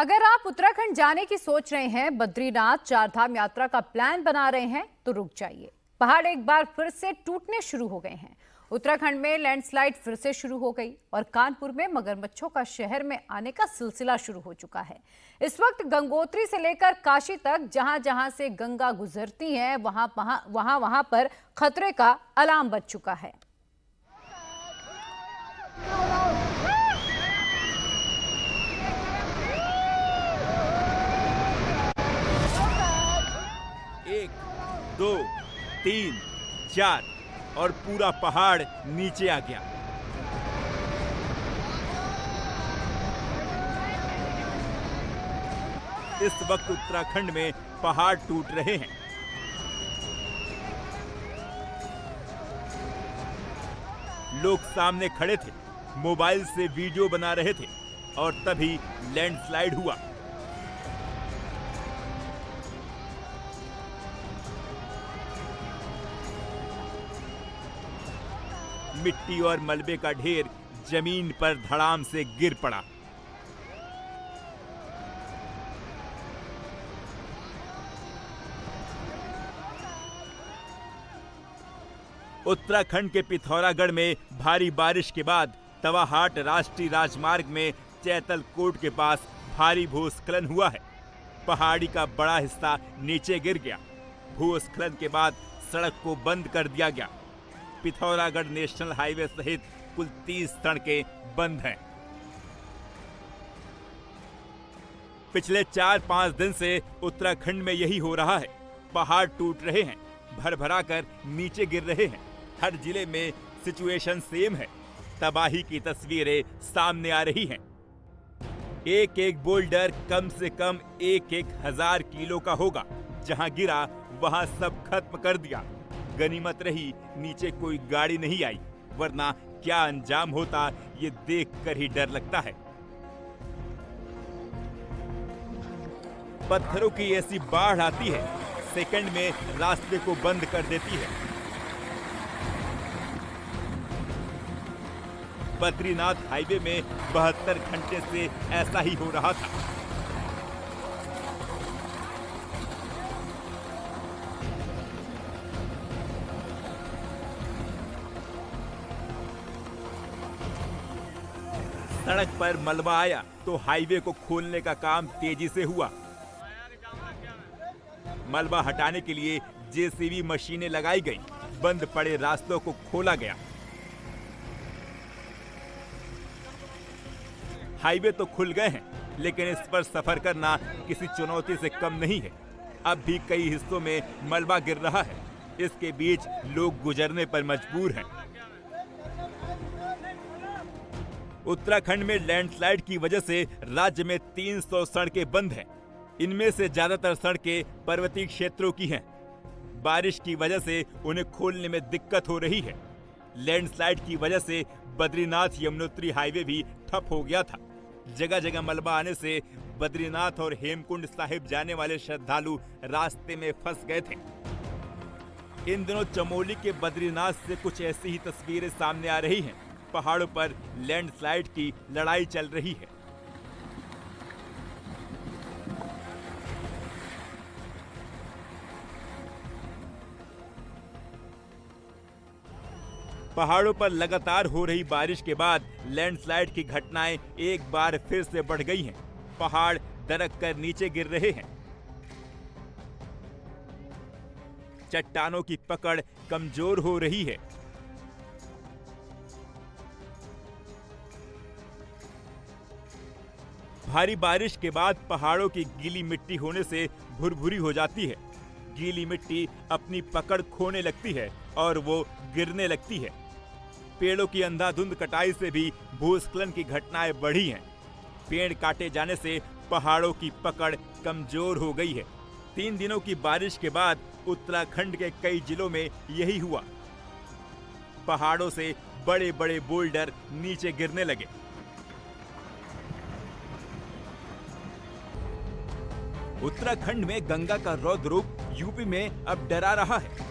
अगर आप उत्तराखंड जाने की सोच रहे हैं, बद्रीनाथ चारधाम यात्रा का प्लान बना रहे हैं, तो रुक जाइए। पहाड़ एक बार फिर से टूटने शुरू हो गए हैं। उत्तराखंड में लैंडस्लाइड फिर से शुरू हो गई और कानपुर में मगरमच्छों का शहर में आने का सिलसिला शुरू हो चुका है। इस वक्त गंगोत्री से लेकर काशी तक जहां जहां से गंगा गुजरती है, वहां पर खतरे का अलार्म बज चुका है। एक, दो, तीन, चार और पूरा पहाड़ नीचे आ गया। इस वक्त उत्तराखंड में पहाड़ टूट रहे हैं। लोग सामने खड़े थे, मोबाइल से वीडियो बना रहे थे और तभी लैंडस्लाइड हुआ। मिट्टी और मलबे का ढेर जमीन पर धड़ाम से गिर पड़ा। उत्तराखंड के पिथौरागढ़ में भारी बारिश के बाद तवाहाट राष्ट्रीय राजमार्ग में चैतलकोट के पास भारी भूस्खलन हुआ है। पहाड़ी का बड़ा हिस्सा नीचे गिर गया। भूस्खलन के बाद सड़क को बंद कर दिया गया। पिथौरागढ़ नेशनल हाईवे सहित कुल 30 सड़कें बंद हैं। पिछले 4-5 दिन से उत्तराखंड में यही हो रहा है। पहाड़ टूट रहे हैं, भर-भरा कर नीचे गिर रहे हैं। हर जिले में सिचुएशन सेम है। तबाही की तस्वीरें सामने आ रही हैं। एक एक बोल्डर कम से कम 1-1 हजार किलो का होगा। जहां गिरा वहां सब खत्म कर दिया। गनीमत रही नीचे कोई गाड़ी नहीं आई, वरना क्या अंजाम होता ये देखकर ही डर लगता है। पत्थरों की ऐसी बाढ़ आती है, सेकंड में रास्ते को बंद कर देती है। बद्रीनाथ हाईवे में 72 घंटे से ऐसा ही हो रहा था। सड़क पर मलबा आया तो हाईवे को खोलने का काम तेजी से हुआ। मलबा हटाने के लिए जेसीबी मशीनें लगाई गई। बंद पड़े रास्तों को खोला गया। हाईवे तो खुल गए हैं, लेकिन इस पर सफर करना किसी चुनौती से कम नहीं है। अब भी कई हिस्सों में मलबा गिर रहा है। इसके बीच लोग गुजरने पर मजबूर हैं। उत्तराखंड में लैंडस्लाइड की वजह से राज्य में 300 सड़कें बंद हैं। इनमें से ज्यादातर सड़कें पर्वतीय क्षेत्रों की हैं। बारिश की वजह से उन्हें खोलने में दिक्कत हो रही है। लैंडस्लाइड की वजह से बद्रीनाथ यमुनोत्री हाईवे भी ठप हो गया था। जगह जगह मलबा आने से बद्रीनाथ और हेमकुंड साहिब जाने वाले श्रद्धालु रास्ते में फंस गए थे। इन दिनों चमोली के बद्रीनाथ से कुछ ऐसी ही तस्वीरें सामने आ रही हैं। पहाड़ों पर लैंडस्लाइड की लड़ाई चल रही है। पहाड़ों पर लगातार हो रही बारिश के बाद लैंडस्लाइड की घटनाएं एक बार फिर से बढ़ गई हैं। पहाड़ दरक कर नीचे गिर रहे हैं। चट्टानों की पकड़ कमजोर हो रही है। भारी बारिश के बाद पहाड़ों की गीली मिट्टी होने से भुरभुरी हो जाती है। गीली मिट्टी अपनी पकड़ खोने लगती है और वो गिरने लगती है। पेड़ों की अंधाधुंध कटाई से भी भूस्खलन की घटनाएं बढ़ी हैं। पेड़ काटे जाने से पहाड़ों की पकड़ कमजोर हो गई है। 3 दिनों की बारिश के बाद उत्तराखंड के कई जिलों में यही हुआ। पहाड़ों से बड़े बड़े बोल्डर नीचे गिरने लगे। उत्तराखंड में गंगा का रौद्र रूप यूपी में अब डरा रहा है।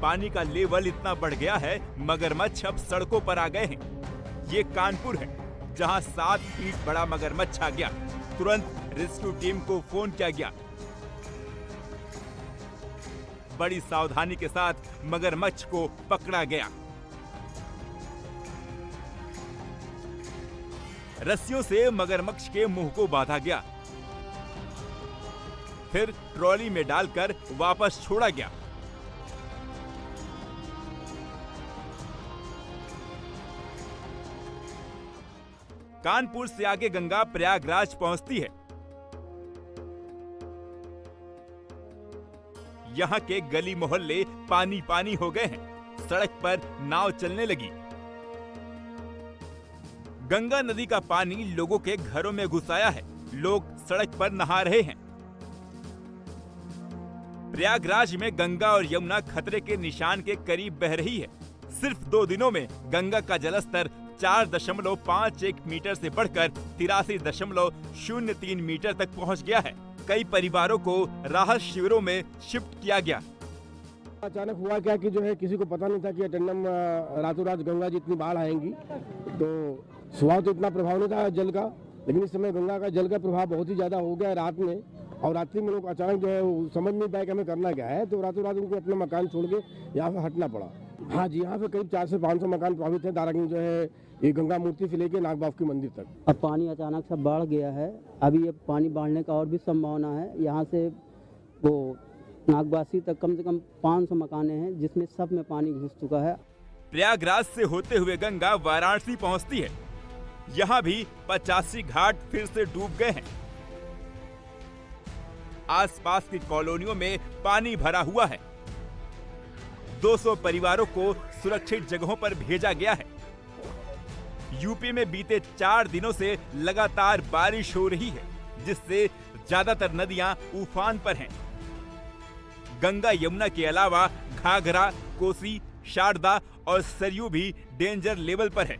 पानी का लेवल इतना बढ़ गया है, मगरमच्छ अब सड़कों पर आ गए हैं। ये कानपुर है। जहां 7 फीट बड़ा मगरमच्छ आ गया। तुरंत रेस्क्यू टीम को फोन किया गया। बड़ी सावधानी के साथ मगरमच्छ को पकड़ा गया। रस्सियों से मगरमच्छ के मुंह को बांधा गया, फिर ट्रॉली में डालकर वापस छोड़ा गया। कानपुर से आगे गंगा प्रयागराज पहुंचती है। यहाँ के गली मोहल्ले पानी पानी हो गए हैं। सड़क पर नाव चलने लगी। गंगा नदी का पानी लोगों के घरों में घुस आया है। लोग सड़क पर नहा रहे हैं। प्रयागराज में गंगा और यमुना खतरे के निशान के करीब बह रही है। सिर्फ 2 दिनों में गंगा का जलस्तर 4.51 मीटर से बढ़कर 83.03 मीटर तक पहुंच गया है। कई परिवारों को राहत शिविरों में शिफ्ट किया गया। अचानक हुआ क्या कि जो है किसी को पता नहीं था कि अटेंडम रातों रात गंगा जी इतनी बाढ़ आएंगी। तो सुबह तो इतना प्रभाव नहीं था जल का, लेकिन इस समय गंगा का जल का प्रभाव बहुत ही ज्यादा हो गया रात में। और रात्रि में लोग अचानक जो है समझ नहीं पाए कि हमें करना क्या है, तो रातों रात उनको अपना मकान छोड़ के यहाँ से हटना पड़ा। हाँ जी, यहाँ पे करीब 400 से 500 मकान प्रभावित है। दारागंज जो है ये गंगा मूर्ति से लेके नागबाफ के मंदिर तक। अब पानी अचानक से बढ़ गया है। अभी ये पानी बढ़ने का और भी संभावना है। यहाँ से वो नागबासी तक कम से कम 500 मकाने हैं, जिसमें सब में पानी घुस चुका है। प्रयागराज से होते हुए गंगा वाराणसी पहुंचती है। यहाँ भी 85 घाट फिर से डूब गए हैं। आसपास की कॉलोनियों में पानी भरा हुआ है। 200 परिवारों को सुरक्षित जगहों पर भेजा गया है। यूपी में बीते 4 दिनों से लगातार बारिश हो रही है, जिससे ज्यादातर नदियां उफान पर हैं। गंगा यमुना के अलावा घाघरा, कोसी, शारदा और सरयू भी डेंजर लेवल पर है।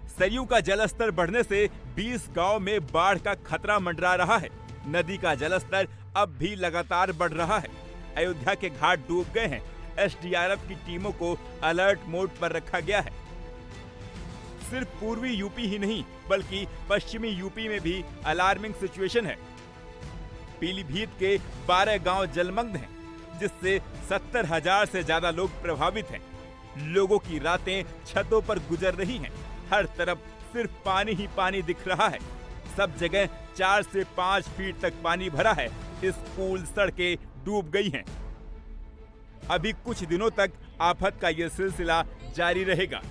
सरयू का जलस्तर बढ़ने से 20 गांव में बाढ़ का खतरा मंडरा रहा है। नदी का जलस्तर अब भी लगातार बढ़ रहा है। अयोध्या के घाट डूब गए हैं। एसडीआरएफ की टीमों को अलर्ट मोड पर रखा गया है। सिर्फ पूर्वी यूपी ही नहीं, बल्कि पश्चिमी यूपी में भी अलार्मिंग सिचुएशन है। पीलीभीत के 12 गांव जलमग्न हैं, जिससे 70,000 से ज्यादा लोग प्रभावित हैं। लोगों की रातें छतों पर गुजर रही हैं। हर तरफ सिर्फ पानी ही पानी दिख रहा है। सब जगह 4 से 5 फीट तक पानी भरा है। स्कूल, सड़कें डूब गई हैं। अभी कुछ दिनों तक आफत का यह सिलसिला जारी रहेगा।